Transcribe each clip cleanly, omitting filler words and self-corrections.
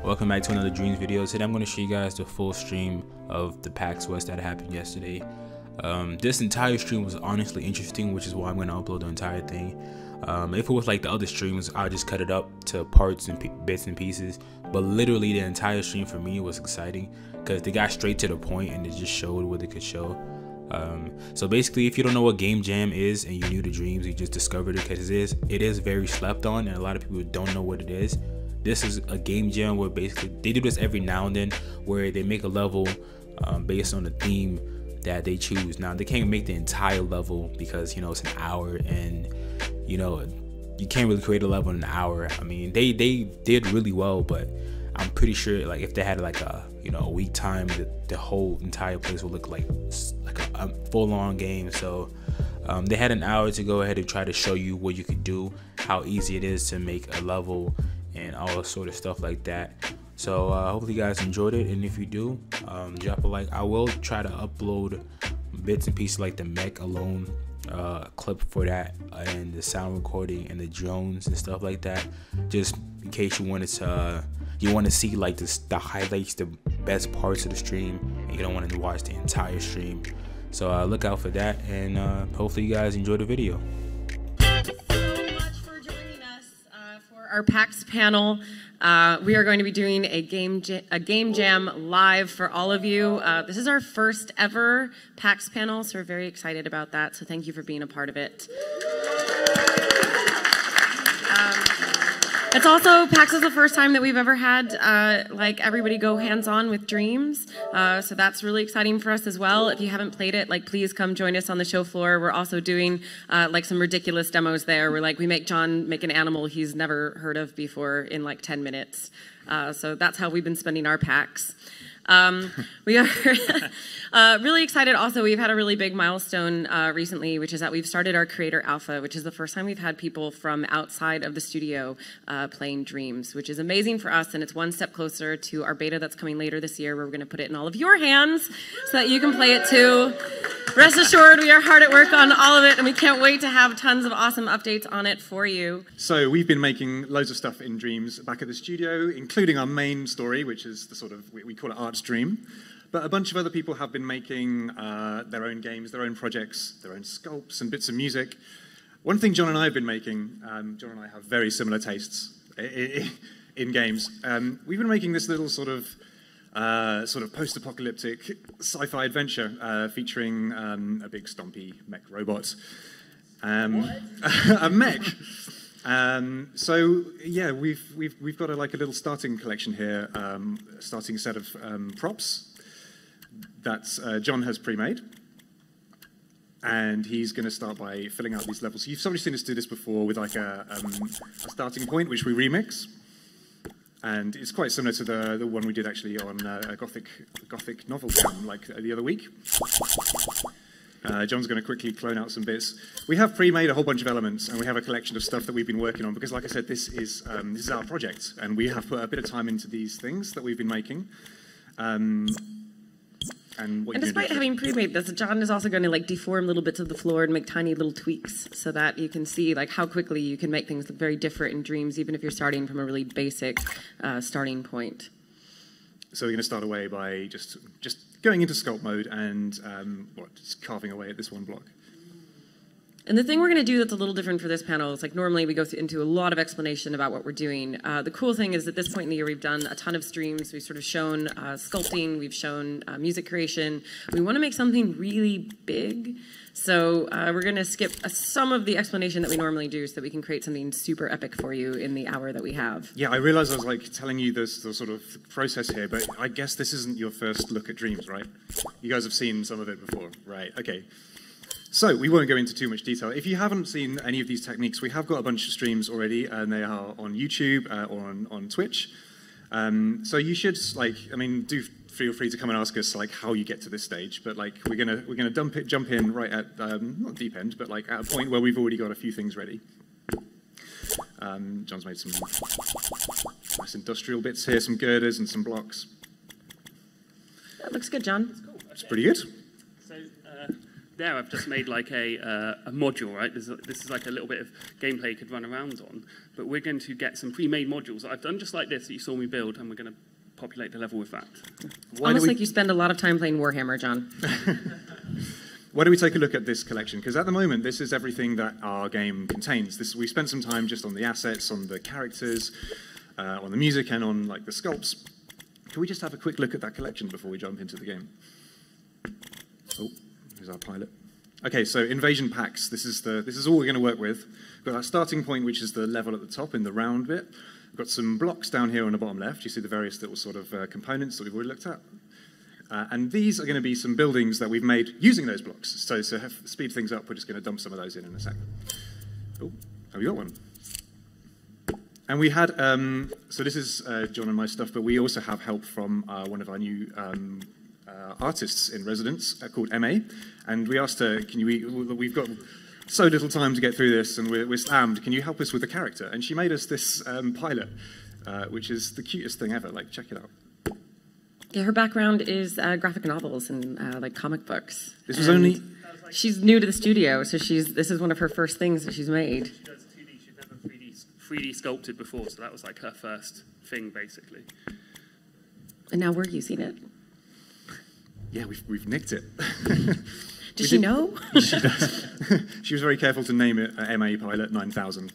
Welcome back to another Dreams video. Today I'm going to show you guys the full stream of the PAX West that happened yesterday. This entire stream was honestly interesting, which is why I'm going to upload the entire thing. If it was like the other streams, I'll just cut it up to parts and bits and pieces. But literally the entire stream for me was exciting because they got straight to the point and it just showed what they could show. So basically, if you don't know what Game Jam is and you're new to Dreams, you just discovered it because it is very slept on and a lot of people don't know what it is. This is a game jam where basically they do this every now and then where they make a level based on the theme that they choose. Now they can't make the entire level because, you know, it's an hour and, you know, you can't really create a level in an hour. I mean, they did really well, but I'm pretty sure like if they had like a, you know, a week time, the whole entire place would look like a full-on game. So they had an hour to go ahead and try to show you what you could do, how easy it is to make a level and all sort of stuff like that. So hopefully you guys enjoyed it, and if you do, drop a like. I will try to upload bits and pieces like the mech alone clip for that, and the sound recording and the drones and stuff like that, just in case you wanted to see like the highlights, the best parts of the stream, and you don't want to watch the entire stream. So look out for that, and hopefully you guys enjoy the video. Our PAX panel. We are going to be doing a game jam live for all of you. This is our first ever PAX panel, so we're very excited about that. So thank you for being a part of it. It's also, PAX is the first time that we've ever had like everybody go hands-on with Dreams. So that's really exciting for us as well. If you haven't played it, like please come join us on the show floor. We're also doing like some ridiculous demos there where like we make John make an animal he's never heard of before in like 10 minutes. So that's how we've been spending our PAX. We are really excited. Also, we've had a really big milestone recently, which is that we've started our Creator Alpha, which is the first time we've had people from outside of the studio playing Dreams, which is amazing for us, and it's one step closer to our beta that's coming later this year, where we're going to put it in all of your hands so that you can play it too. Rest assured, we are hard at work on all of it, and we can't wait to have tons of awesome updates on it for you. So we've been making loads of stuff in Dreams back at the studio, including our main story, which is the sort of, we call it Art's Dream. But a bunch of other people have been making their own games, their own projects, their own sculpts and bits of music. One thing John and I have been making, John and I have very similar tastes in games. We've been making this little sort of post-apocalyptic sci-fi adventure featuring a big stompy mech robot. A mech. So yeah, we've got like a little starting collection here, starting set of props that John has pre-made, and he's going to start by filling out these levels. So you've probably seen us do this before with like a starting point, which we remix. And it's quite similar to the one we did actually on a gothic novel film like the other week. John's going to quickly clone out some bits. We have pre-made a whole bunch of elements, and we have a collection of stuff that we've been working on, because like I said, this is our project, and we have put a bit of time into these things that we've been making. And despite having pre-made this, John is also going to like deform little bits of the floor and make tiny little tweaks so that you can see like how quickly you can make things look very different in Dreams, even if you're starting from a really basic starting point. So we're going to start away by just going into sculpt mode and just carving away at this one block. And the thing we're going to do that's a little different for this panel is like normally we go into a lot of explanation about what we're doing. The cool thing is at this point in the year we've done a ton of streams. We've sort of shown sculpting, we've shown music creation. We want to make something really big. So we're going to skip some of the explanation that we normally do so that we can create something super epic for you in the hour that we have. Yeah, I realized I was like telling you the sort of process here, but I guess this isn't your first look at Dreams, right? You guys have seen some of it before, right? Okay. So we won't go into too much detail. If you haven't seen any of these techniques, we have got a bunch of streams already, and they are on YouTube or on Twitch. So you should, like, I mean, do feel free to come and ask us like how you get to this stage. But like we're gonna jump in right at not deep end, but like at a point where we've already got a few things ready. John's made some nice industrial bits here, some girders and some blocks. That looks good, John. That's cool. That's pretty good. So there I've just made like a module, right? This is like a little bit of gameplay you could run around on. But we're going to get some pre-made modules that I've done just like this that you saw me build, and we're going to populate the level with that. Almost like you spend a lot of time playing Warhammer, John. Why don't we take a look at this collection? Because at the moment, this is everything that our game contains. We spent some time just on the assets, on the characters, on the music, and on like the sculpts. Can we just have a quick look at that collection before we jump into the game? Oh, here's our pilot. Okay, so invasion packs. This is all we're going to work with. We've got our starting point, which is the level at the top in the round bit. We've got some blocks down here on the bottom left. You see the various little sort of components that we've already looked at. And these are going to be some buildings that we've made using those blocks. So to speed things up, we're just going to dump some of those in a second. Oh, have we got one? And we had, so this is John and my stuff, but we also have help from one of our new artists in residence called MA. And we asked her, we've got so little time to get through this and we're slammed, can you help us with the character? And she made us this pilot, which is the cutest thing ever. Like, check it out. Yeah, her background is graphic novels and like comic books. This was only... She's new to the studio, so this is one of her first things that she's made. She does 2D. She's never 3D sculpted before, so that was like her first thing, basically. And now we're using it. Yeah, we've nicked it. Does she know? She does. She was very careful to name it MA Pilot 9000.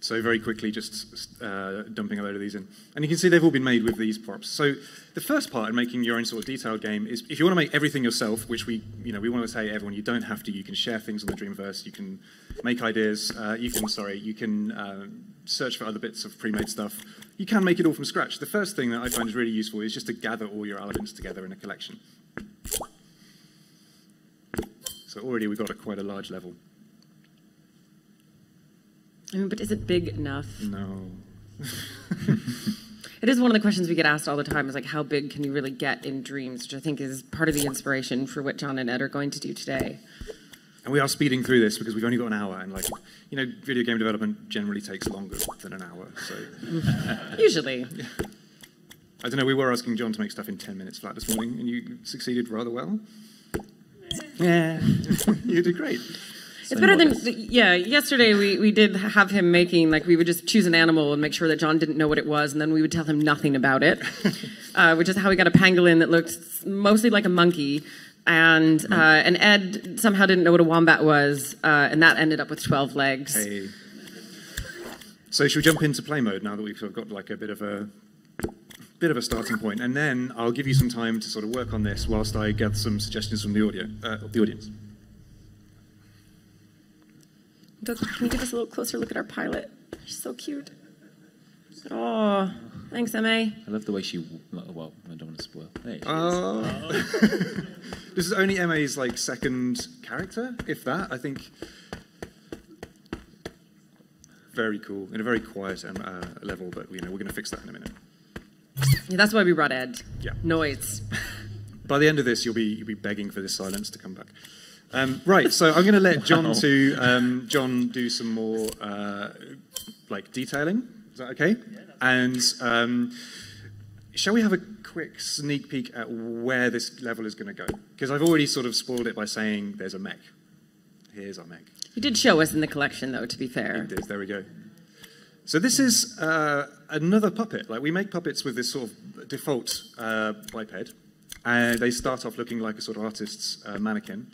So very quickly, just dumping a load of these in. And you can see they've all been made with these props. So the first part in making your own sort of detailed game is if you want to make everything yourself, which we want to say to everyone, you don't have to. You can share things on the Dreamverse. You can make ideas. You can search for other bits of pre-made stuff. You can make it all from scratch. The first thing that I find is really useful is just to gather all your elements together in a collection. So already we've got quite a large level. I mean, but is it big enough? No. It is one of the questions we get asked all the time, is like, how big can you really get in Dreams, which I think is part of the inspiration for what John and Ed are going to do today. And we are speeding through this because we've only got an hour, and like, video game development generally takes longer than an hour, so. Usually. Yeah. I don't know, we were asking John to make stuff in 10 minutes flat this morning, and you succeeded rather well. Yeah. You did great. It's better than, yeah, yesterday we did have him making, like, we would just choose an animal and make sure that John didn't know what it was, and then we would tell him nothing about it, which is how we got a pangolin that looked mostly like a monkey, and Ed somehow didn't know what a wombat was, and that ended up with 12 legs. Hey. So should we jump into play mode now that we've sort of got like a bit of a starting point, and then I'll give you some time to sort of work on this whilst I get some suggestions from the audience. Doug, can you give us a little closer look at our pilot? She's so cute. Oh, thanks, MA. I love the way she, well, I don't want to spoil. Hey, This is only MA's like second character, if that, I think. Very cool, in a very quiet level, but we're going to fix that in a minute. Yeah, that's why we brought Ed. Yeah. Noise. By the end of this, you'll be begging for this silence to come back. Right, so I'm going to let John John do some more like detailing. Is that okay? Yeah, and shall we have a quick sneak peek at where this level is going to go? Because I've already sort of spoiled it by saying there's a mech. Here's our mech. You did show us in the collection, though, to be fair. It did. There we go. So this is another puppet. Like, we make puppets with this sort of default biped, and they start off looking like a sort of artist's mannequin.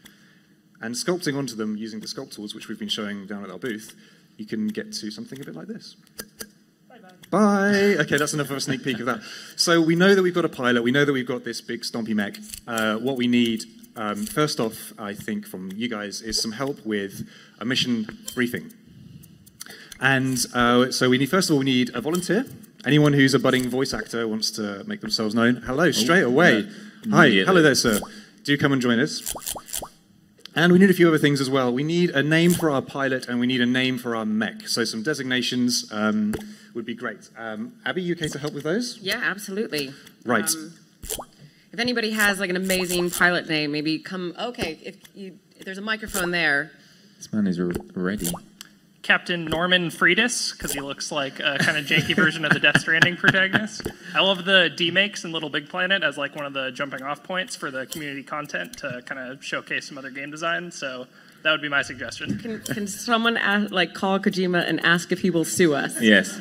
And sculpting onto them using the sculpt tools, which we've been showing down at our booth, you can get to something a bit like this. Bye-bye. Bye. Okay, that's enough of a sneak peek of that. So we know that we've got a pilot. We know that we've got this big stompy mech. What we need, first off, I think, from you guys, is some help with a mission briefing. And so first of all, we need a volunteer. Anyone who's a budding voice actor wants to make themselves known. Hello, straight away. Hi, hello there, sir. Do come and join us. And we need a few other things as well. We need a name for our pilot, and we need a name for our mech. So some designations would be great. Abby, you okay to help with those? Yeah, absolutely. Right. If anybody has like an amazing pilot name, maybe come. Okay, if there's a microphone there. This man is ready. Captain Norman Friedis, because he looks like a kind of janky version of the Death Stranding protagonist. I love the demakes in Little Big Planet as like one of the jumping off points for the community content to kind of showcase some other game design. So that would be my suggestion. Can someone call Kojima and ask if he will sue us? Yes.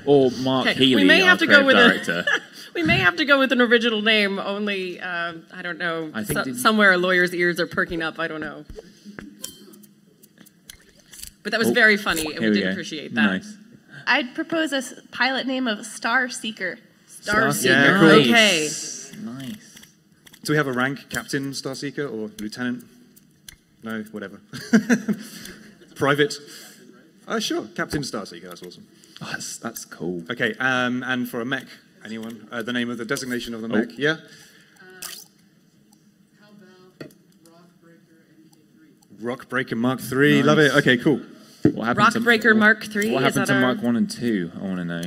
Or Mark Healy, we may have to go with director. We may have to go with an original name. Only I don't know. Somewhere a lawyer's ears are perking up. I don't know. But that was very funny, and we did appreciate that. Nice. I'd propose a pilot name of Star Seeker. Star Seeker. Yeah, cool. Okay. Nice. Do we have a rank? Captain Starseeker or Lieutenant? No, whatever. Private? Sure, Captain Starseeker, that's awesome. Oh, that's cool. Okay, and for a mech, anyone? The name of the designation of the mech, yeah? How about Rockbreaker MK3? Rockbreaker Mark III, love it. Okay, cool. Rockbreaker Mark III. What happened to Mark 1 and 2? I want to know.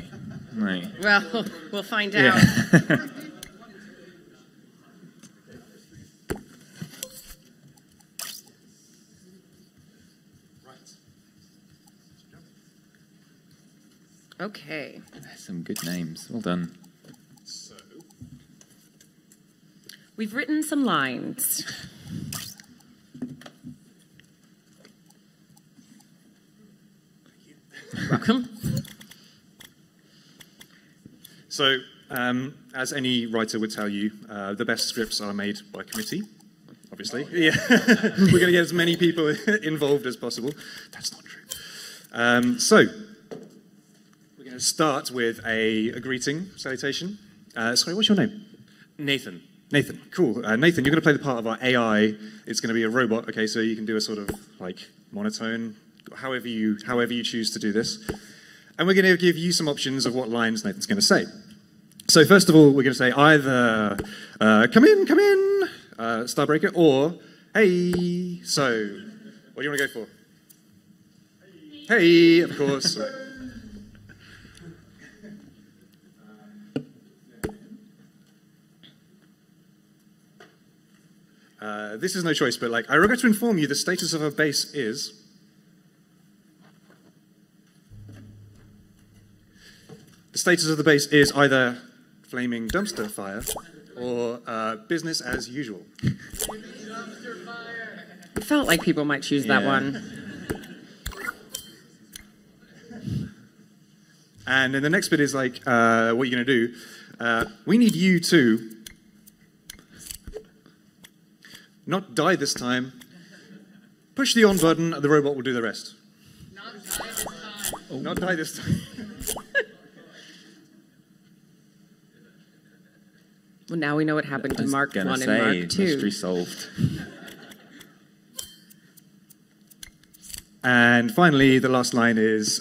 Right. Well, we'll find out. Yeah. Okay. Some good names. Well done. So, we've written some lines. Welcome. So, as any writer would tell you, the best scripts are made by committee, obviously. Oh, yeah. We're going to get as many people involved as possible. That's not true. So, we're going to start with a greeting salutation. Sorry, what's your name? Nathan. Nathan, cool. Nathan, you're going to play the part of our AI. It's going to be a robot, okay, so you can do a sort of like monotone, however you choose to do this. And we're going to give you some options of what lines Nathan's going to say. So first of all, we're going to say either, come in, Starbreaker, or, hey, so, what do you want to go for? Hey, of course. This is no choice, but like, I regret to inform you the status of our base is... The status of the base is either flaming dumpster fire or business as usual. I felt like people might choose that one. And then the next bit is like, what you're going to do. We need you to not die this time. Push the on button, and the robot will do the rest. Not die this time. Well, now we know what happened to Mark 1 and Mark 2. Mystery solved. And finally, the last line is,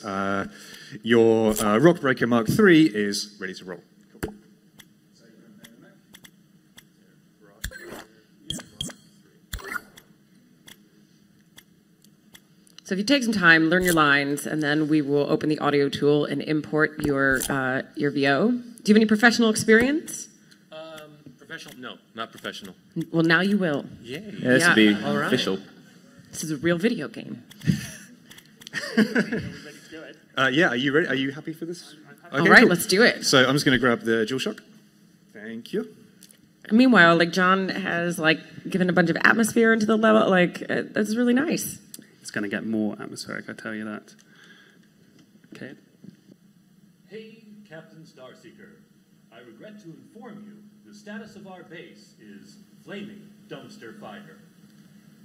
your Rockbreaker Mark III is ready to roll. Cool. So if you take some time, learn your lines, and then we will open the audio tool and import your VO. Do you have any professional experience? Professional? No, not professional. Well, now you will. Yay. Yeah, this would be official. This is a real video game. Yeah, are you ready? Are you happy for this? Okay, All right, cool. let's do it. So I'm just going to grab the DualShock. Thank you. Meanwhile, like John has like given a bunch of atmosphere into the level. Like that's really nice. It's going to get more atmospheric, I tell you that. Okay. Hey, Captain Starseeker. I regret to inform you the status of our base is flaming dumpster fire.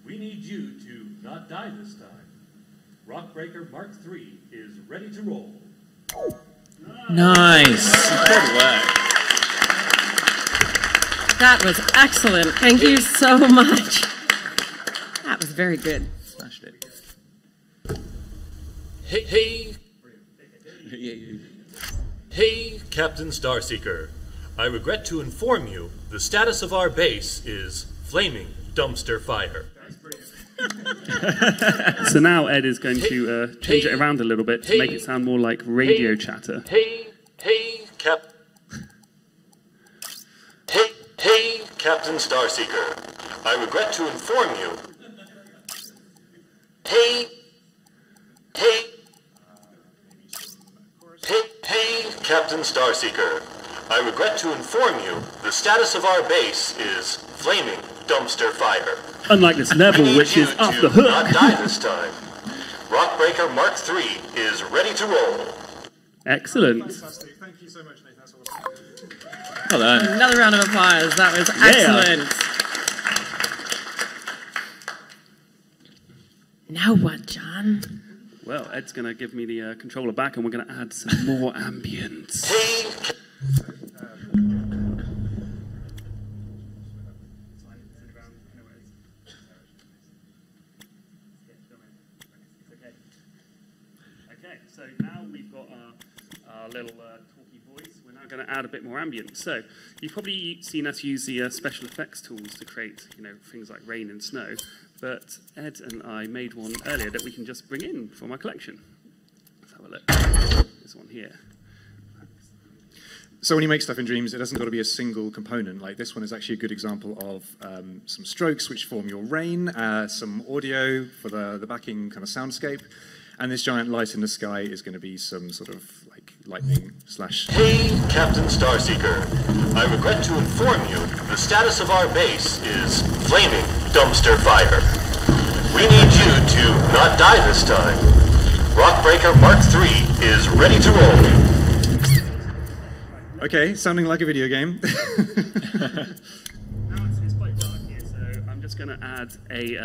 We need you to not die this time. Rockbreaker Mark III is ready to roll. Nice. Good work. That was excellent. Thank you so much. That was very good. Smashed it. Hey, Captain Starseeker. I regret to inform you the status of our base is flaming dumpster fire. So now Ed is going to change it around a little bit to make it sound more like radio chatter. Hey, Captain Starseeker. I regret to inform you. Captain Starseeker. I regret to inform you, the status of our base is flaming dumpster fire. Unlike this level, which is off the hook. Not die this time. Rockbreaker Mark III is ready to roll. Excellent. Fantastic. Thank you so much, Nathan. That's awesome. Well done. Another round of applause. That was excellent. Now what, John? Well, Ed's going to give me the controller back, and we're going to add some more ambience. Hey, Okay, so now we've got our little talky voice. We're now going to add a bit more ambience. So you've probably seen us use the special effects tools to create, things like rain and snow. But Ed and I made one earlier that we can just bring in from our collection. Let's have a look. This one here. So when you make stuff in Dreams, it doesn't got to be a single component. Like this one is actually a good example of some strokes which form your rain, some audio for the backing kind of soundscape, and this giant light in the sky is going to be some sort of like lightning slash... Hey, Captain Starseeker. I regret to inform you, the status of our base is flaming dumpster fire. We need you to not die this time. Rockbreaker Mark III is ready to roll. Okay, sounding like a video game. Now it's quite dark here, so I'm just going to add a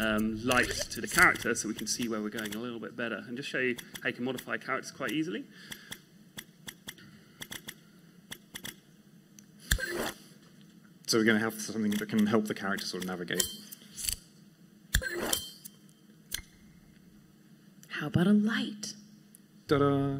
light to the character so we can see where we're going a little bit better, and just show you how you can modify characters quite easily. So we're going to have something that can help the character sort of navigate. How about a light? Ta-da!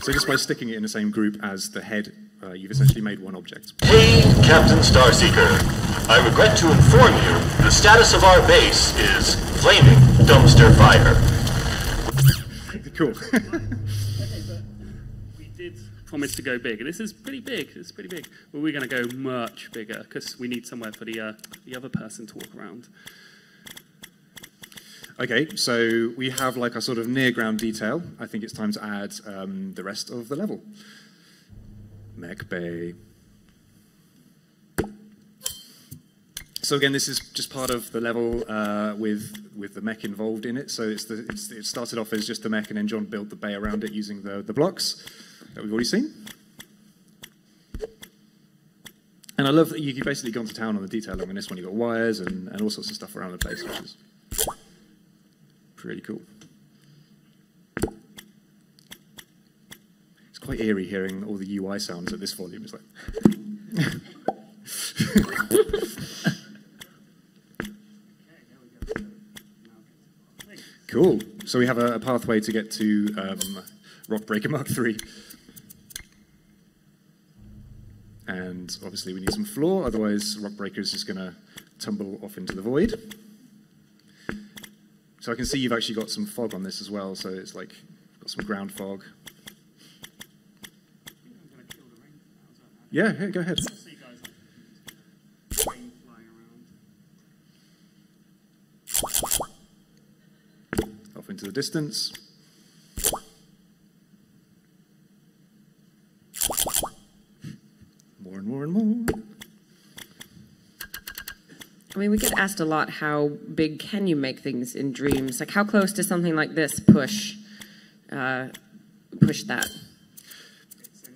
So just by sticking it in the same group as the head, you've essentially made one object. Hey, Captain Starseeker. I regret to inform you, the status of our base is flaming dumpster fire. Cool. Okay, but we did promise to go big, and this is pretty big. It's pretty big. But we're going to go much bigger because we need somewhere for the other person to walk around. Okay, so we have like a sort of near ground detail. I think it's time to add the rest of the level. Mech Bay. So again, this is just part of the level with the mech involved in it. So it started off as just the mech, and then John built the bay around it using the blocks that we've already seen. And I love that you've basically gone to town on the detailing on this one. You've got wires and all sorts of stuff around the place, which is pretty cool. It's quite eerie hearing all the UI sounds at this volume. It's like... Cool. So we have a pathway to get to Rockbreaker Mark III. And obviously we need some floor, otherwise Rockbreaker is just going to tumble off into the void. So I can see you've actually got some fog on this as well, so it's like got some ground fog. Yeah, go ahead. Off into the distance. More and more and more. I mean, we get asked a lot, how big can you make things in Dreams? Like, how close does something like this push that? So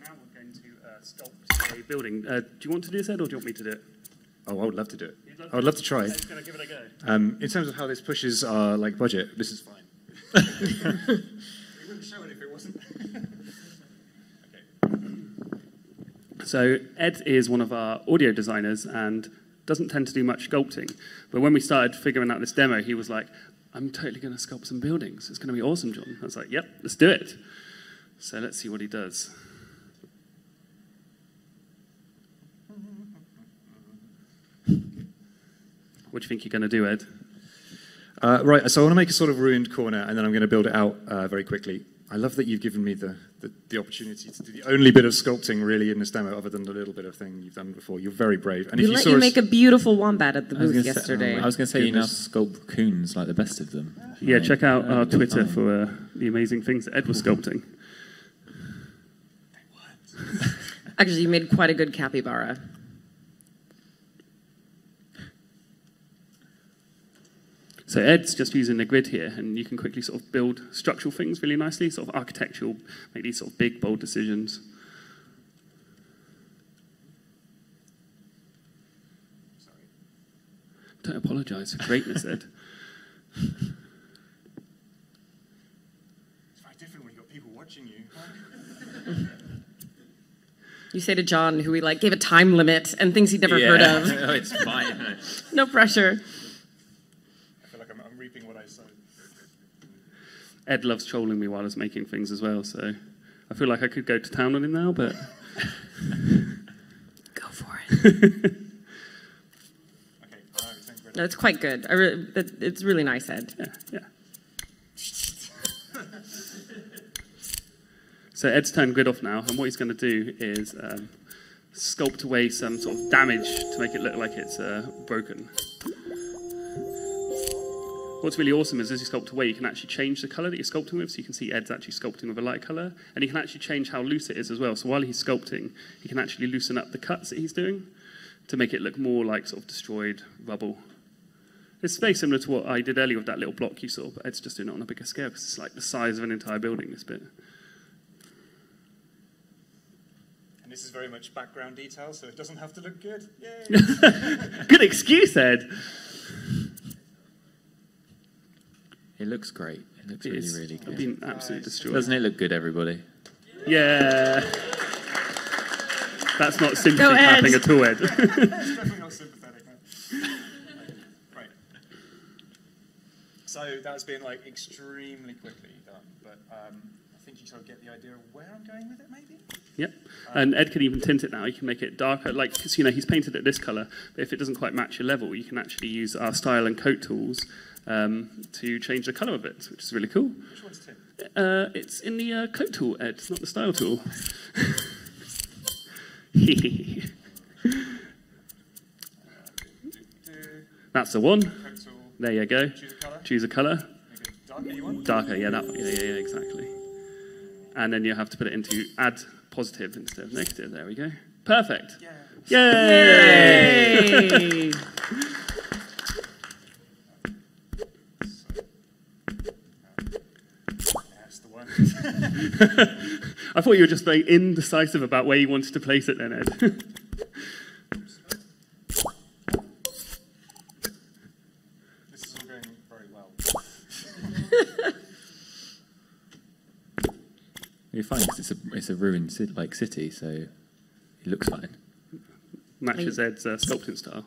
now we're going to sculpt a building. Do you want to do this, Ed, or do you want me to do it? Oh, I would love to do it. I would love to try. I'm just going to give it a go. In terms of how this pushes our budget, this is fine. We wouldn't show it if it wasn't. Okay. So Ed is one of our audio designers and doesn't tend to do much sculpting. But when we started figuring out this demo, he was like, I'm totally going to sculpt some buildings. It's going to be awesome, John. I was like, yep, let's do it. So let's see what he does. What do you think you're going to do, Ed? Right, so I want to make a sort of ruined corner, and then I'm going to build it out very quickly. I love that you've given me the opportunity to do the only bit of sculpting really in this demo, other than the little bit of thing you've done before. You're very brave. And We if you let saw you us- make a beautiful wombat at the booth yesterday. I was going to say you now Goodness. sculpt raccoons like the best of them. Yeah, check out our Twitter for the amazing things that Ed was sculpting. Actually, you made quite a good capybara. So Ed's just using the grid here, and you can quickly sort of build structural things really nicely, sort of architectural, make these sort of big, bold decisions. Don't apologise for greatness, Ed. It's very different when you've got people watching you. You say to John, who we like gave a time limit and things he'd never heard of. No, it's fine. No pressure. I feel like I'm reaping what I sowed. Ed loves trolling me while I was making things as well, so I feel like I could go to town on him now, but... Go for it. No, it's quite good. It's really nice, Ed. Yeah. So Ed's turned grid off now, and what he's going to do is sculpt away some sort of damage to make it look like it's broken. What's really awesome is as you sculpt away, you can actually change the colour that you're sculpting with, so you can see Ed's actually sculpting with a light colour, and you can actually change how loose it is as well. So while he's sculpting, he can actually loosen up the cuts that he's doing to make it look more like sort of destroyed rubble. It's very similar to what I did earlier with that little block you saw, but Ed's just doing it on a bigger scale because it's like the size of an entire building, this bit. And this is very much background detail, so it doesn't have to look good. Yay! Good excuse, Ed. It looks great. It looks really, really good. I've been absolutely destroyed. Doesn't it look good, everybody? Yeah. That's not sympathy Go, Ed. clapping at all, Ed. It's definitely not sympathetic. No. Right. So that's been like extremely quickly done, but I think you sort of get the idea of where I'm going with it, maybe? Yep. And Ed can even tint it now. You can make it darker. Like, cause, you know, he's painted it this colour, but if it doesn't quite match your level, you can actually use our style and coat tools to change the colour of it, which is really cool. Which one's tint? It's in the coat tool, Ed. It's not the style tool. That's the one. Coat tool. There you go. Choose a colour. Choose a colour. Make it darker, you want? Darker, yeah, that one. Yeah, exactly. And then you have to put it into add positive instead of negative. There we go. Perfect. Yay! Yay! That's the one. I thought you were just very indecisive about where you wanted to place it then, Ed. This is all going very well. You're fine because it's a ruined city, so it looks fine. Matches Ed's sculpting style.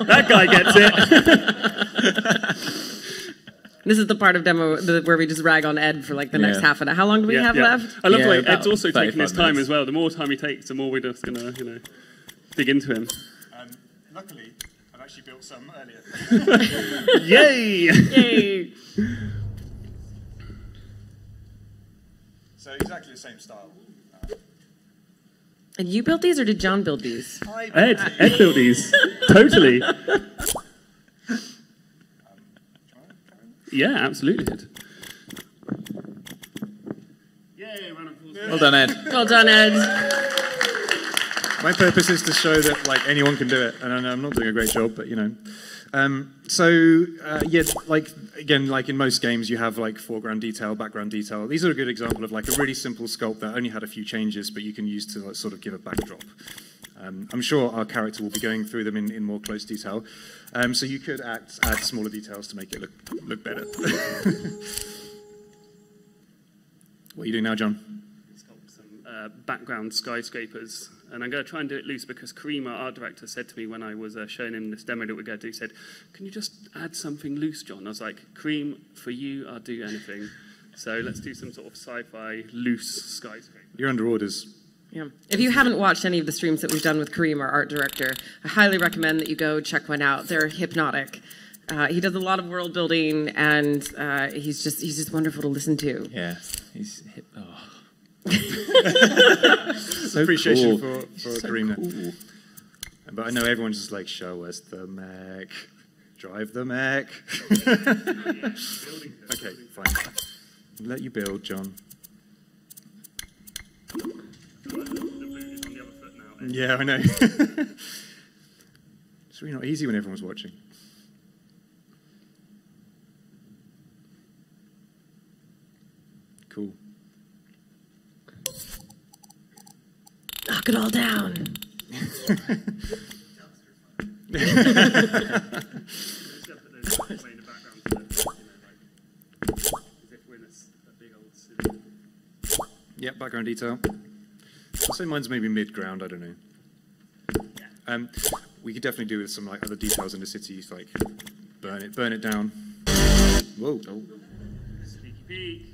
That guy gets it. This is the part of demo where we just rag on Ed for like the next half an hour. How long do we have left? I love the way about Ed's also taking his 35 time minutes. as well. The more time he takes, the more we're just going to, dig into him. Luckily, I've actually built some earlier. Yay! Yay! So exactly the same style. And you built these, or did John build these? Ed built these. Totally. Yeah, absolutely, Ed. Yay, round of applause. Well done, Ed. Well done, Ed. My purpose is to show that like anyone can do it, and I know I'm not doing a great job, but yeah, like again, like in most games, you have like foreground detail, background detail. These are a good example of like a really simple sculpt that only had a few changes, but you can use to like, sort of give a backdrop. I'm sure our character will be going through them in more close detail, so you could add smaller details to make it look better. What are you doing now, John? Sculpt some background skyscrapers, and I'm going to try and do it loose because Kareem, our art director, said to me when I was showing him this demo that we're going to do, he said, "Can you just add something loose, John?" I was like, "Kareem, for you, I'll do anything." So let's do some sort of sci-fi loose skyscraper. You're under orders. Yeah. If you haven't watched any of the streams that we've done with Kareem, our art director, I highly recommend that you go check one out. They're hypnotic. He does a lot of world building, and he's just wonderful to listen to. Yeah, he's hit. Oh. So appreciation cool. for So Karina. cool. But I know everyone's just like, show us the mech. Drive the mech. Okay, fine. Let you build, John. Yeah, I know. It's really not easy when everyone's watching. Cool. Knock it all down. Yeah, background detail. I'll say mine's maybe mid-ground, I don't know. We could definitely do with some like other details in the city, like burn it down. Whoa. Oh. Sneaky peek.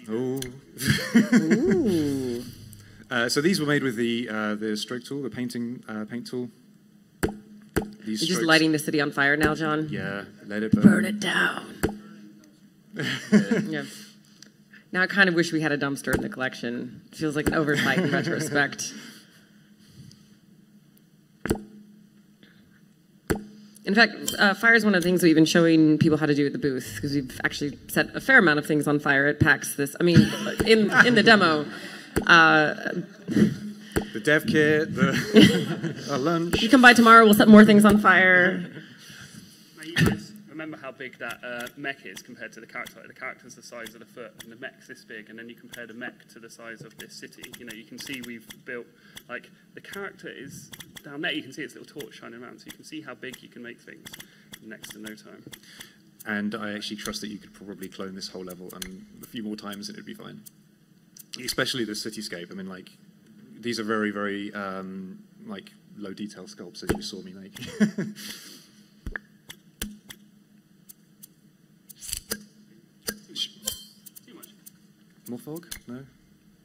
Oh. Ooh. So these were made with the stroke tool, the paint tool. These You're just strokes- lighting the city on fire now, John? Yeah, let it burn. Burn it down. Yeah. Now I kind of wish we had a dumpster in the collection. It feels like an oversight in retrospect. In fact, fire is one of the things we've been showing people how to do at the booth, because we've actually set a fair amount of things on fire at PAX. In the demo. The dev kit, our lunch. You come by tomorrow, we'll set more things on fire. Now you guys remember how big that mech is compared to the character. Like, the character's the size of the foot, and the mech's this big, and then you compare the mech to the size of this city. You know, you can see we've built, like, the character is down there. You can see its little torch shining around, so you can see how big you can make things in next to no time. And I actually trust that you could probably clone this whole level a few more times and it'd be fine. Especially the cityscape. I mean, like, these are very, very, like, low detail sculpts, as you saw me make. Too much. More fog? No?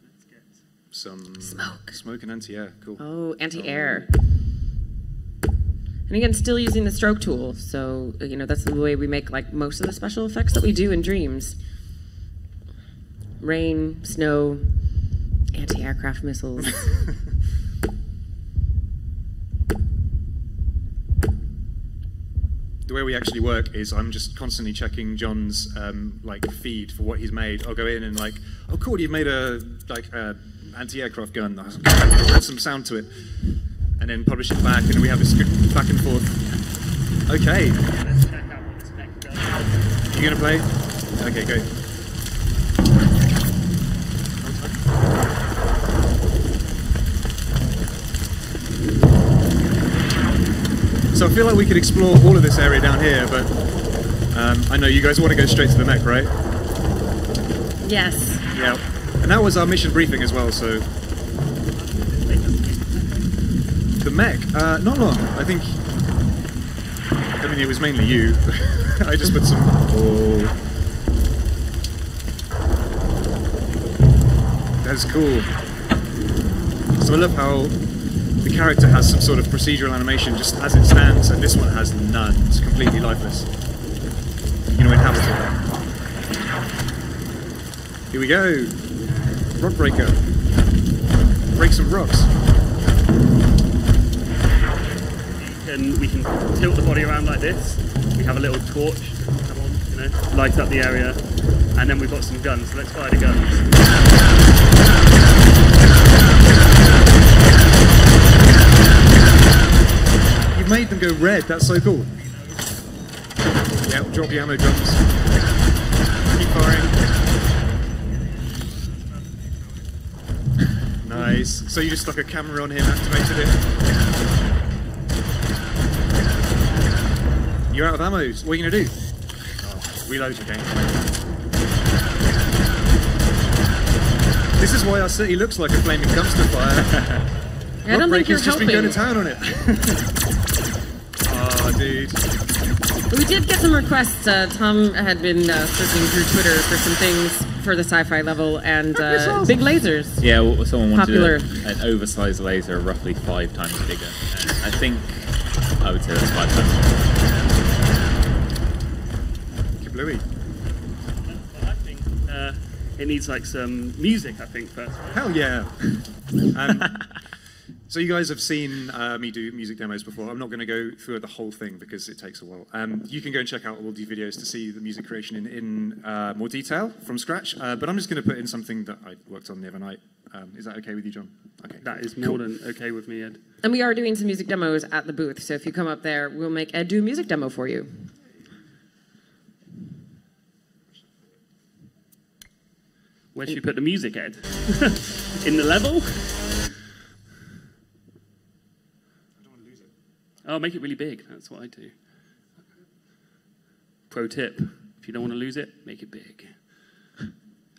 Let's get Some Smoke. Smoke and anti-air. Cool. Oh, anti-air. And again, still using the stroke tool. So, you know, that's the way we make, like, most of the special effects that we do in Dreams. Rain, snow, anti-aircraft missiles. The way we actually work is I'm just constantly checking John's like feed for what he's made. I'll go in and like, oh cool, you've made a anti-aircraft gun. I'll add some sound to it, and then publish it back, and we have this back and forth. Okay. Let's check out what this mech does. You gonna play? Okay, go. So I feel like we could explore all of this area down here, but I know you guys want to go straight to the mech, right? Yes. Yeah. And that was our mission briefing as well, so... The mech, not long. I mean, it was mainly you. I just put some... Oh. That's cool. So I love how the character has some sort of procedural animation just as it stands, and this one has none. It's completely lifeless. You know, inhabit it. Here we go. Rock breaker. Break some rocks. We can tilt the body around like this. We have a little torch, come on, you know, light up the area, and then we've got some guns. So let's fire the guns. You've made them go red. That's so cool. Yeah, drop your ammo drums. Keep firing. Nice. So you just stuck a camera on him, activated it. You're out of ammo. What are you going to do? Oh, reload your game. This is why our city looks like a flaming dumpster fire. I don't think you're just helping. been going to town on it. Oh, dude. We did get some requests. Tom had been searching through Twitter for some things for the sci-fi level, and big lasers. Yeah, well, someone wanted Popular. an oversized laser roughly 5 times bigger. I think I would say that's 5 times bigger. Kablooey. I think it needs like some music, I think, first. Hell yeah. So you guys have seen me do music demos before. I'm not going to go through the whole thing because it takes a while. You can go and check out all the videos to see the music creation in more detail from scratch. But I'm just going to put in something that I worked on the other night. Is that okay with you, John? Okay. That is more than okay with me, Ed. And we are doing some music demos at the booth, so if you come up there, we'll make Ed do a music demo for you. Where should you put the music, Ed? In the level? Oh, make it really big. That's what I do. Pro tip, if you don't want to lose it, make it big.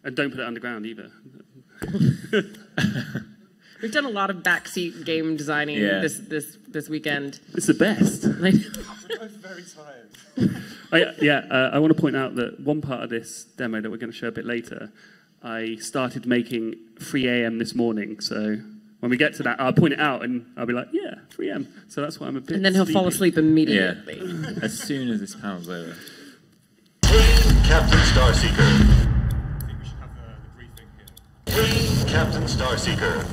And don't put it underground either. We've done a lot of backseat game designing this weekend. It's the best. I'm very tired. I want to point out that one part of this demo that we're going to show a bit later, I started making 3 a.m. this morning, so when we get to that, I'll point it out and I'll be like, yeah, 3 a.m. So that's why I'm a bit And then he'll fall asleep immediately. Yeah, as soon as this panel's over. Hey, Captain Starseeker. Hey, Captain Starseeker.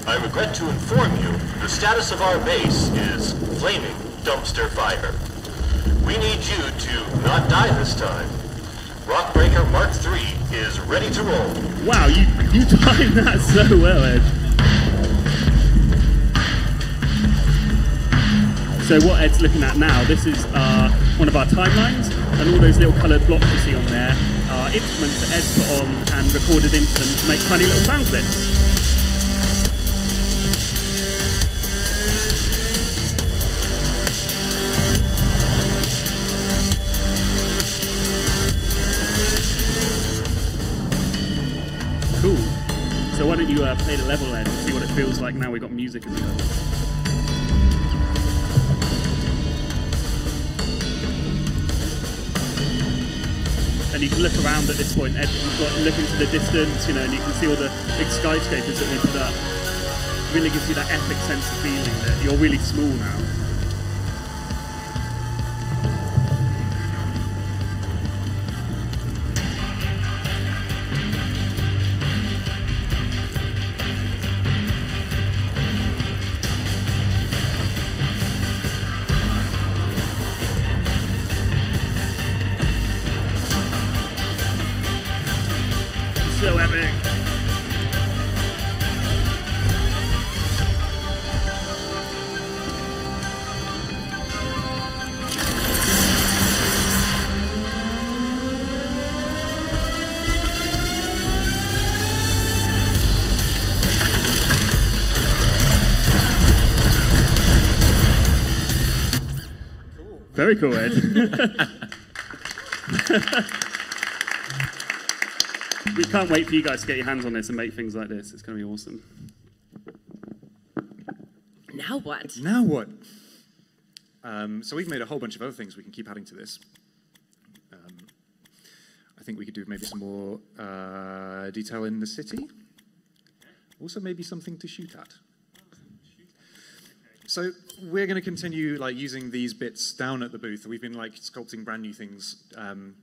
I regret to inform you the status of our base is flaming dumpster fire. We need you to not die this time. Rockbreaker Mark III is ready to roll. Wow, you timed that so well, Ed. So what Ed's looking at now, this is one of our timelines, and all those little coloured blocks you see on there are instruments that Ed's put on and recorded into them to make tiny little sound clips. Cool. So why don't you play the level, Ed, and see what it feels like now we've got music in the level. And you can look around at this point, Ed, you've got look into the distance, you know, and you can see all the big skyscrapers that we put up. It really gives you that epic sense of feeling that you're really small now. So epic. Very cool, Ed. We can't wait for you guys to get your hands on this and make things like this. It's going to be awesome. Now what? Now what? So we've made a whole bunch of other things we can keep adding to this. I think we could do maybe some more detail in the city. Also maybe something to shoot at. So we're going to continue like using these bits down at the booth. We've been like sculpting brand new things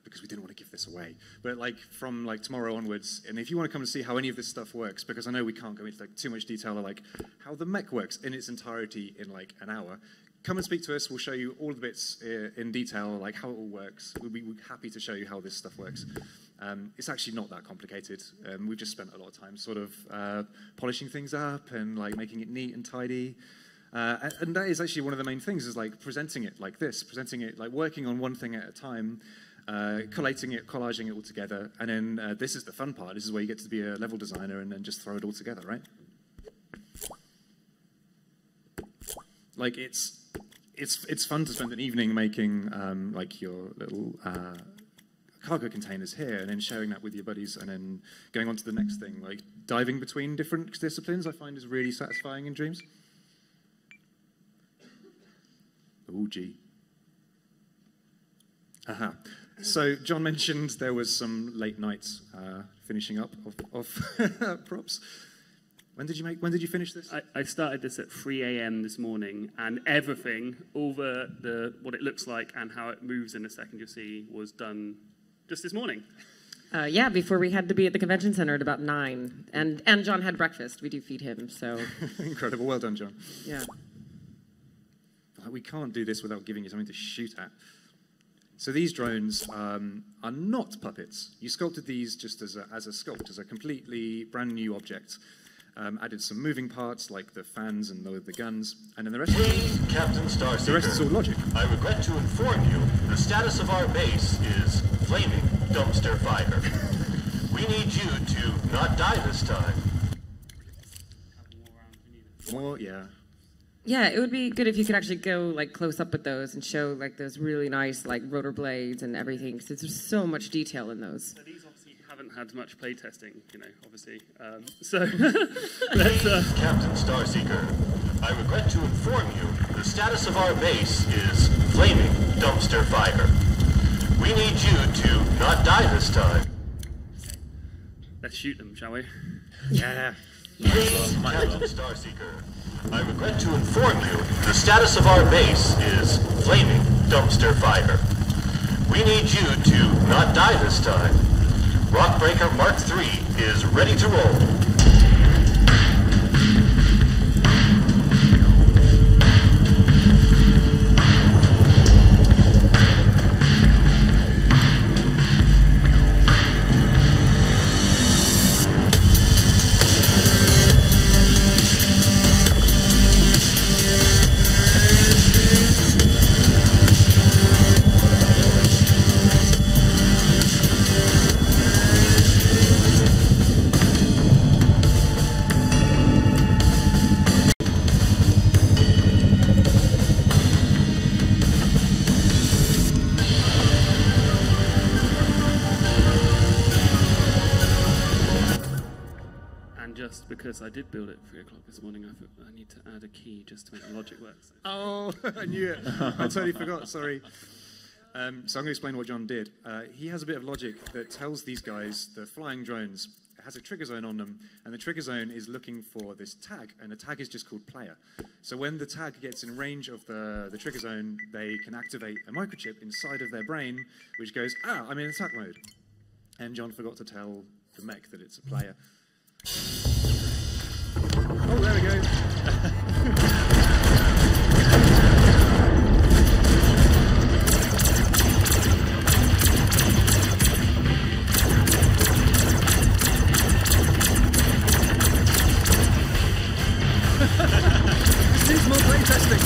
because we didn't want to give this away. But like from like tomorrow onwards, and if you want to come and see how any of this stuff works, because I know we can't go into like too much detail of like how the mech works in its entirety in like an hour, come and speak to us. We'll show you all the bits in detail, like how it all works. We'll be happy to show you how this stuff works. It's actually not that complicated. We've just spent a lot of time sort of polishing things up and like making it neat and tidy. And that is actually one of the main things, is like presenting it like this, presenting it like working on one thing at a time, collating it, collaging it all together, and then this is the fun part. This is where you get to be a level designer and then just throw it all together, right? Like it's fun to spend an evening making like your little cargo containers here, and then sharing that with your buddies, and then going on to the next thing. Like diving between different disciplines, I find is really satisfying in Dreams. Oh, gee. Aha. So John mentioned there was some late nights finishing up of props. When did you finish this? I started this at 3 a.m. this morning, and everything, all the what it looks like and how it moves in a second, you'll see, was done just this morning. Yeah, before we had to be at the convention center at about 9, and John had breakfast. We do feed him, so incredible. Well done, John. Yeah. We can't do this without giving you something to shoot at. So these drones are not puppets. You sculpted these just as a sculpt, as a completely brand new object. Added some moving parts like the fans and the guns, and then the rest. Captain Starseeker. The rest is all logic. I regret to inform you the status of our base is flaming dumpster fire. We need you to not die this time. More, yeah. Yeah, it would be good if you could actually go like close up with those and show like those really nice like rotor blades and everything, because there's so much detail in those. So these obviously haven't had much playtesting, obviously. So let's. Captain Starseeker, I regret to inform you the status of our base is flaming dumpster fire. We need you to not die this time. Let's shoot them, shall we? Yeah. Captain Starseeker, I regret to inform you the status of our base is flaming dumpster fire. We need you to not die this time. Rockbreaker Mark III is ready to roll. Because I did build it at 3 o'clock this morning, I thought I need to add a key just to make the logic work. So. Oh, I knew it. I totally forgot, sorry. So I'm going to explain what John did. He has a bit of logic that tells these guys, the flying drones, it has a trigger zone on them, and the trigger zone is looking for this tag, and the tag is just called player. So when the tag gets in range of the trigger zone, they can activate a microchip inside of their brain, which goes, I'm in attack mode. And John forgot to tell the mech that it's a player. Oh, there we go. This needs more playtesting.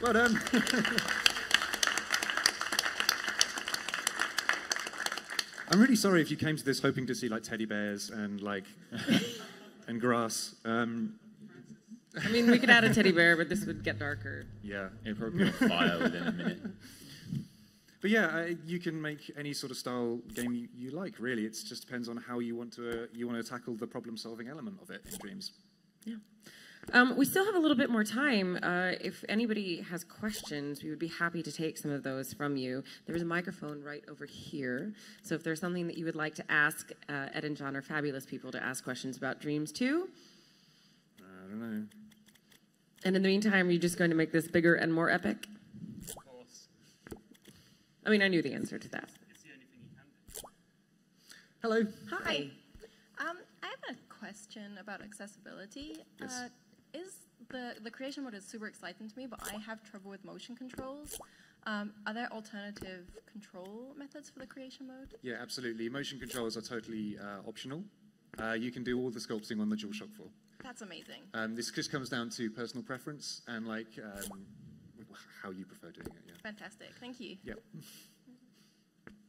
Well done. I'm really sorry if you came to this hoping to see like teddy bears and like and grass. I mean, we could add a teddy bear, but this would get darker. Yeah, it'd probably be on fire within a minute. But yeah, you can make any sort of style game you like. Really, it just depends on how you want to tackle the problem-solving element of it in Dreams. Yeah. We still have a little bit more time. If anybody has questions, we would be happy to take some of those from you. There's a microphone right over here. So if there's something that you would like to ask, Ed and John are fabulous people to ask questions about Dreams 2. I don't know. And in the meantime, are you just going to make this bigger and more epic? Of course. I mean, I knew the answer to that. It's the only thing you can do. Hello. Hi. I have a question about accessibility. Yes. The creation mode is super exciting to me, but I have trouble with motion controls. Are there alternative control methods for the creation mode? Yeah, absolutely. Motion controls are totally optional. You can do all the sculpting on the DualShock 4. That's amazing. This just comes down to personal preference and like how you prefer doing it. Yeah. Fantastic. Thank you. Yeah.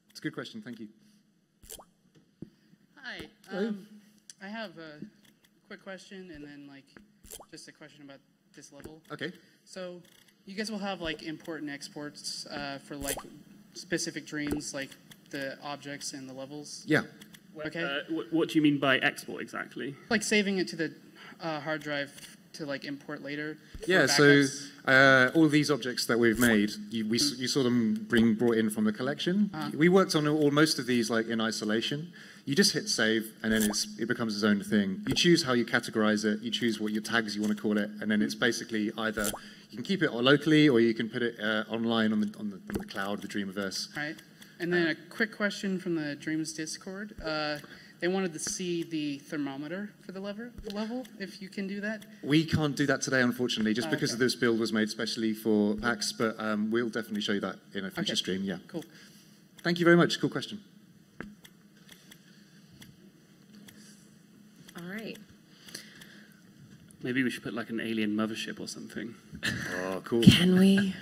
It's a good question. Thank you. Hi. Hello. I have quick question, and then like just a question about this level. Okay. So you guys will have like import and exports for like specific dreams, like the objects and the levels. Yeah. Okay. What do you mean by export exactly? Like saving it to the hard drive to like import later. Yeah, for so backups. all of these objects that we've made, you saw them brought in from the collection. We worked on most of these like in isolation. You just hit save, and then it becomes its own thing. You choose how you categorize it, you choose what your tags you want to call it, and then it's basically either you can keep it locally or you can put it online on the cloud, the Dreamiverse. Right. And then a quick question from the Dreams Discord. They wanted to see the thermometer for the level, if you can do that. We can't do that today, unfortunately, just because okay. this build was made specially for PAX, but we'll definitely show you that in a future stream, yeah. Cool. Thank you very much. Cool question. All right. Maybe we should put like an alien mothership or something. Oh, cool. Can we?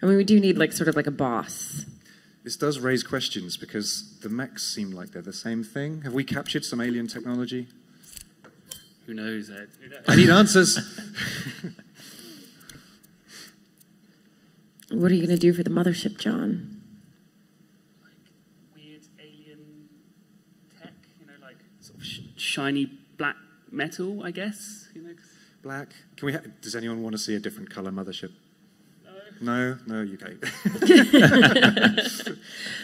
I mean, we do need like sort of like a boss. This does raise questions because the mechs seem like they're the same thing. Have we captured some alien technology? Who knows, Ed? Who knows? I need answers. What are you going to do for the mothership, John? Like weird alien tech, like sort of shiny black metal, I guess. Black. Can we? Does anyone want to see a different color mothership? No, UK.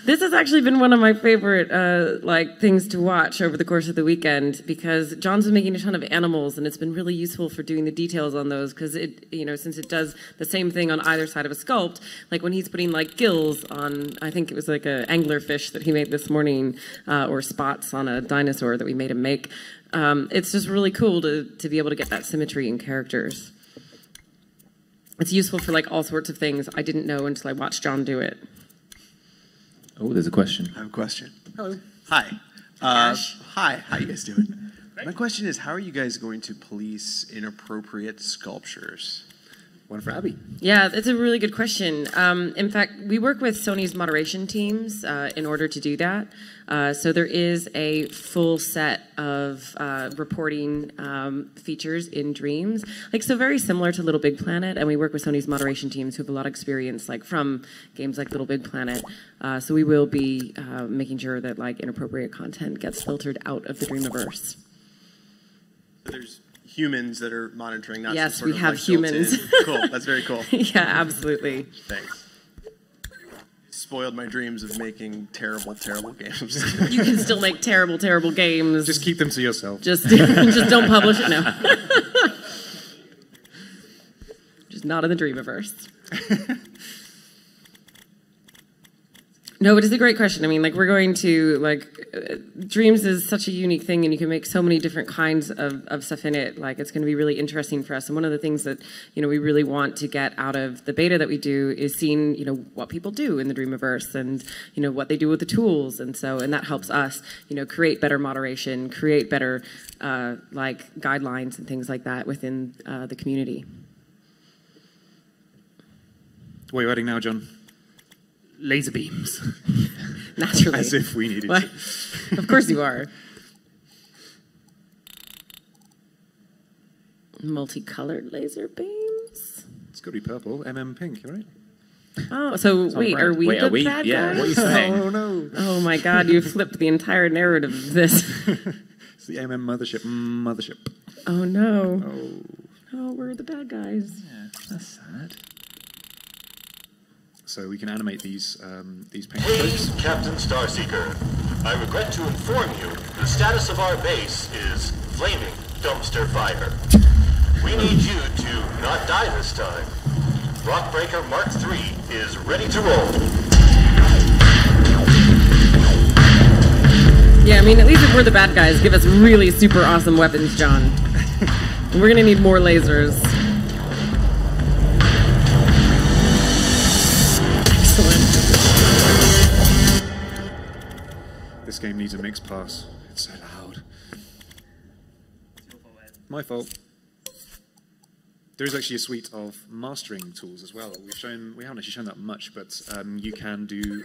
This has actually been one of my favorite things to watch over the course of the weekend because John's been making a ton of animals and it's been really useful for doing the details on those because it, since it does the same thing on either side of a sculpt, like when he's putting like gills on, I think it was like a anglerfish that he made this morning, or spots on a dinosaur that we made him make. It's just really cool to be able to get that symmetry in characters. It's useful for like all sorts of things I didn't know until I watched John do it. Oh, there's a question. I have a question. Hello. Hi. Hi, how you guys doing? My question is, how are you guys going to police inappropriate sculptures? One for Abby. Yeah, it's a really good question. In fact, we work with Sony's moderation teams in order to do that. So there is a full set of reporting features in Dreams. So very similar to Little Big Planet, and we work with Sony's moderation teams who have a lot of experience from games like Little Big Planet. So we will be making sure that inappropriate content gets filtered out of the Dreamiverse. So there's humans that are monitoring, not yes, some sort we of have humans. Cool, that's very cool. Yeah, absolutely. Thanks. Spoiled my dreams of making terrible, terrible games. You can still make terrible, terrible games. Just keep them to yourself. Just don't publish it now. Just not in the Dreamiverse. No, it is a great question. I mean, we're going to, Dreams is such a unique thing, and you can make so many different kinds of stuff in it. It's going to be really interesting for us. And one of the things that, we really want to get out of the beta that we do is seeing, what people do in the Dreamiverse and, what they do with the tools. And that helps us, create better moderation, create better, guidelines and things like that within the community. What are you adding now, John? Laser beams. Naturally. As if we needed to. Of course you are. Multicolored laser beams. It's got to be purple. Pink, right? Oh, so wait, are we the bad guys? What are you saying? Oh, no. Oh, my God, you flipped the entire narrative of this. It's the mothership. Oh, no. Oh, we're the bad guys. Yeah, that's sad. So we can animate these paint Hey, strokes. Captain Starseeker. I regret to inform you the status of our base is flaming dumpster fire. We need you to not die this time. Rockbreaker Mark III is ready to roll. Yeah, I mean, at least if we're the bad guys, give us really super awesome weapons, John. We're gonna need more lasers. This game needs a mix pass. It's so loud. My fault. There is actually a suite of mastering tools as well. We haven't actually shown that much, but you can do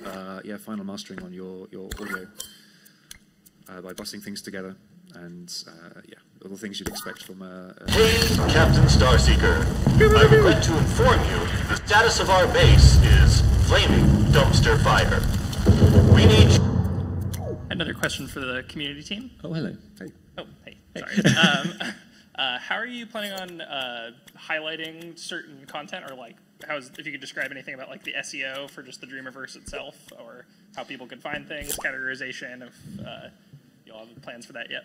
final mastering on your audio by busting things together. and yeah, all the things you'd expect from a... Hey, Captain Starseeker. I regret to inform you the status of our base is flaming dumpster fire. We need... Another question for the community team. Oh, hello. Hey. Oh, hey. Sorry. How are you planning on highlighting certain content, or like, if you could describe anything about like the SEO for just the Dreamiverse itself, or how people could find things, categorization, if you all have plans for that yet?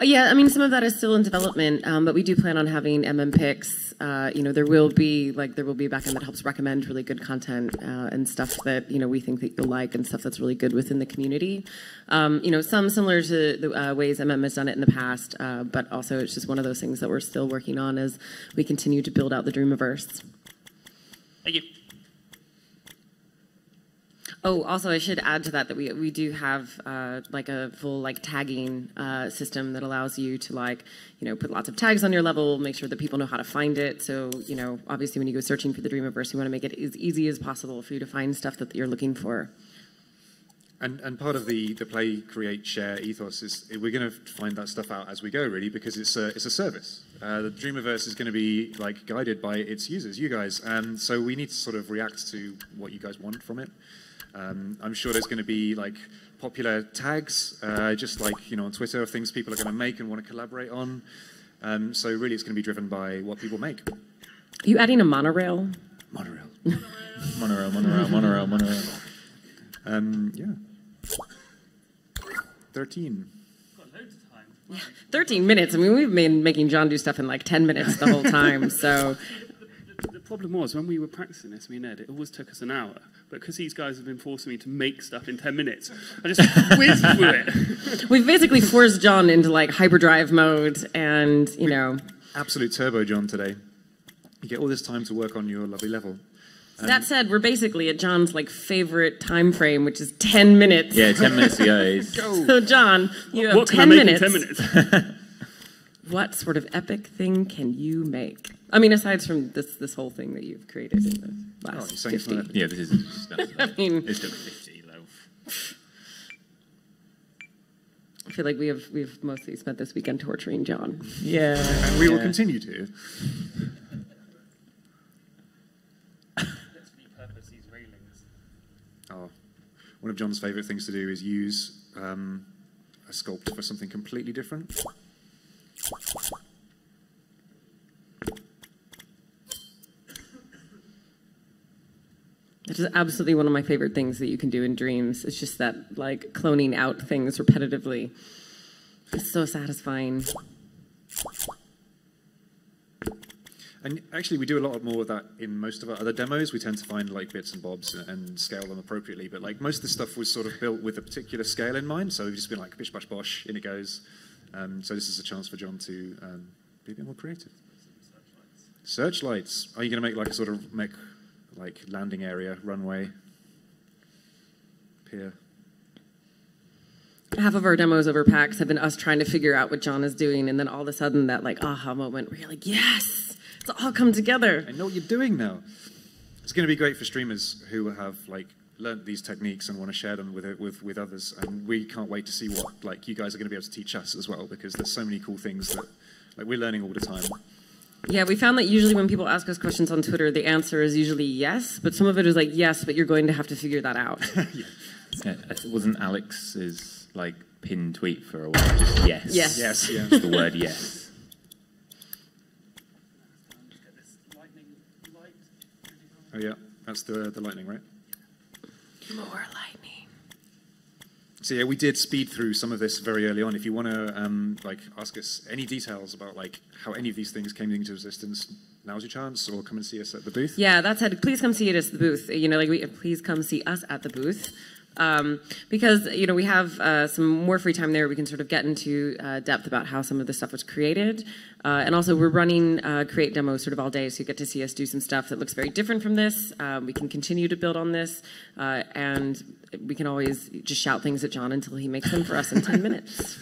Yeah, I mean, some of that is still in development, but we do plan on having picks. There will be a backend that helps recommend really good content and stuff that we think that you'll like, and stuff that's really good within the community. Some similar to the ways has done it in the past, but also it's just one of those things that we're still working on as we continue to build out the Dreamiverse. Thank you. Oh, also, I should add to that we do have like a full tagging system that allows you to put lots of tags on your level, make sure that people know how to find it. So obviously when you go searching for the Dreamiverse, you want to make it as easy as possible for you to find stuff that you're looking for. And part of the play, create, share ethos is we're going to find that stuff out as we go, really, because it's a service. The Dreamiverse is going to be guided by its users, you guys, and so we need to sort of react to what you guys want from it. I'm sure there's going to be popular tags, just on Twitter, things people are going to make and want to collaborate on. So really, it's going to be driven by what people make. Are you adding a monorail? Monorail. Monorail. Yeah. 13. Got loads of time. 13 minutes. I mean, we've been making John do stuff in 10 minutes the whole time. So. The problem was, when we were practicing this, me and Ed, it always took us an hour. But because these guys have been forcing me to make stuff in 10 minutes, I just whizzed through it. We've basically forced John into hyperdrive mode, and Absolute turbo John today. You get all this time to work on your lovely level. That said, we're basically at John's favorite time frame, which is 10 minutes. Yeah, 10 minutes to go. So John, you have 10 minutes. What can I make in 10 minutes? What sort of epic thing can you make? I mean, aside from this whole thing that you've created in the last 50. Yeah, this is stuff. I mean, it's still 50 though. I feel like we've mostly spent this weekend torturing John. Yeah, and we will continue to. Let's repurpose these railings. Oh, one of John's favourite things to do is use a sculpt for something completely different. It is absolutely one of my favorite things that you can do in Dreams. It's just that, cloning out things repetitively. It's so satisfying. And actually, we do a lot more of that in most of our other demos. We tend to find bits and bobs and scale them appropriately. But most of the stuff was sort of built with a particular scale in mind. So we've just been bish bash bosh, in it goes. So this is a chance for John to be a bit more creative. Searchlights. Are you going to make a sort of landing area, runway, pier? Half of our demos over PAX have been us trying to figure out what John is doing, and then all of a sudden that aha moment where you're yes, it's all come together. I know what you're doing now. It's going to be great for streamers who have learned these techniques and want to share them with others, and we can't wait to see what you guys are going to be able to teach us as well, because there's so many cool things that we're learning all the time. Yeah, we found that usually when people ask us questions on Twitter, the answer is usually yes, but some of it is yes, but you're going to have to figure that out. Yeah, wasn't Alex's pinned tweet for a while just yes? Yes. Yes. Yeah. Just the word yes. Oh yeah, that's the lightning, right? More lightning. So yeah, we did speed through some of this very early on. If you want to ask us any details about how any of these things came into existence, now's your chance, or come and see us at the booth. Yeah, that said, please come see us at the booth. Please come see us at the booth. Because we have some more free time there. We can sort of get into depth about how some of this stuff was created, and also we're running create demos sort of all day, so you get to see us do some stuff that looks very different from this. We can continue to build on this, and we can always just shout things at John until he makes them for us in 10 minutes.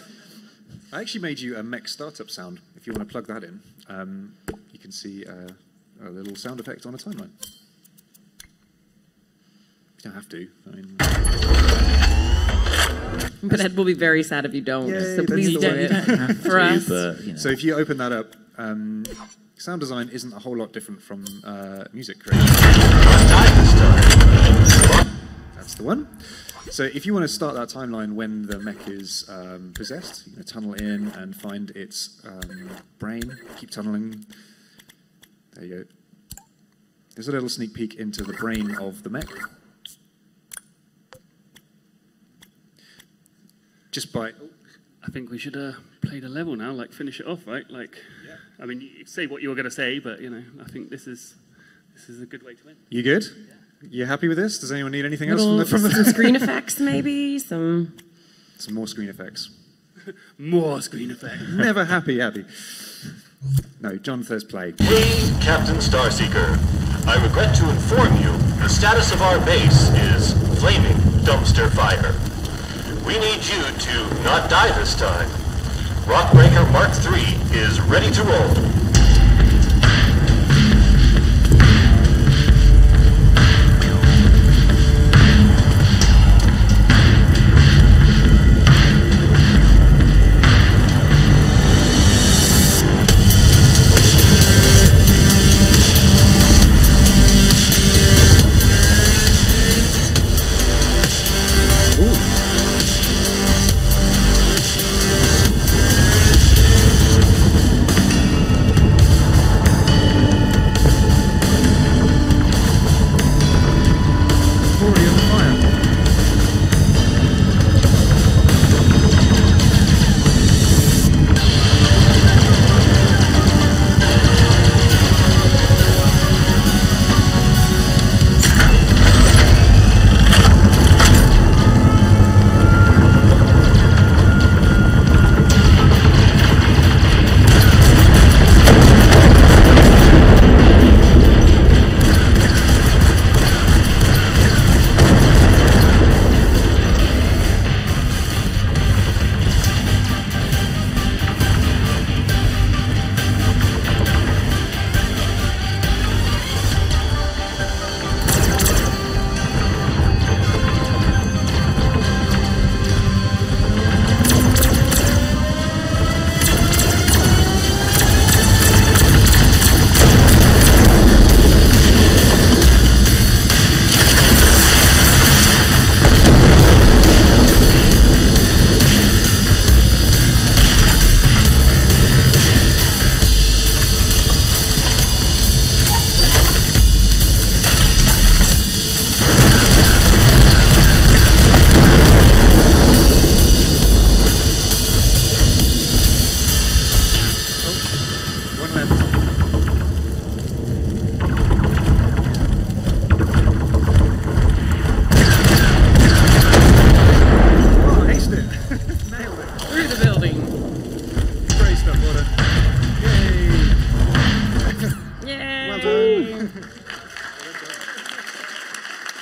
I actually made you a mech startup sound. If you want to plug that in, you can see a little sound effect on a timeline. You don't have to. I mean. But Ed will be very sad if you don't. Yay, So please do it for us. So if you open that up, sound design isn't a whole lot different from music creation. That's the one. So if you want to start that timeline when the mech is possessed, you're going to tunnel in and find its brain. Keep tunneling. There you go. There's a little sneak peek into the brain of the mech. Just by... I think we should play the level now, like finish it off, right? Like, I mean, you say what you were going to say, but you know, I think this is a good way to end. You good? You happy with this? Does anyone need anything else from the some screen effects, maybe some more screen effects. More screen effects. Never happy. No, John says play. Hey, Captain Starseeker. I regret to inform you the status of our base is flaming dumpster fire. We need you to not die this time. Rockbreaker Mark III is ready to roll.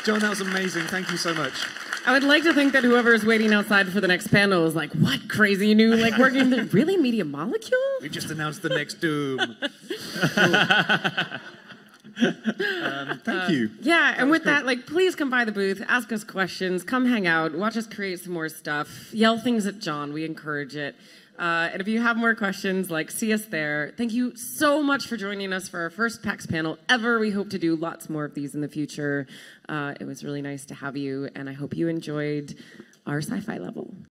John, that was amazing. Thank you so much. I would like to think that whoever is waiting outside for the next panel is like, what crazy new, like, working the really media molecule? We just announced the next Doom. Thank you. Yeah, and with that, like, please come by the booth, ask us questions, come hang out, watch us create some more stuff, yell things at John. We encourage it. And if you have more questions, like, see us there. Thank you so much for joining us for our first PAX panel ever. We hope to do lots more of these in the future. It was really nice to have you, and I hope you enjoyed our sci-fi level.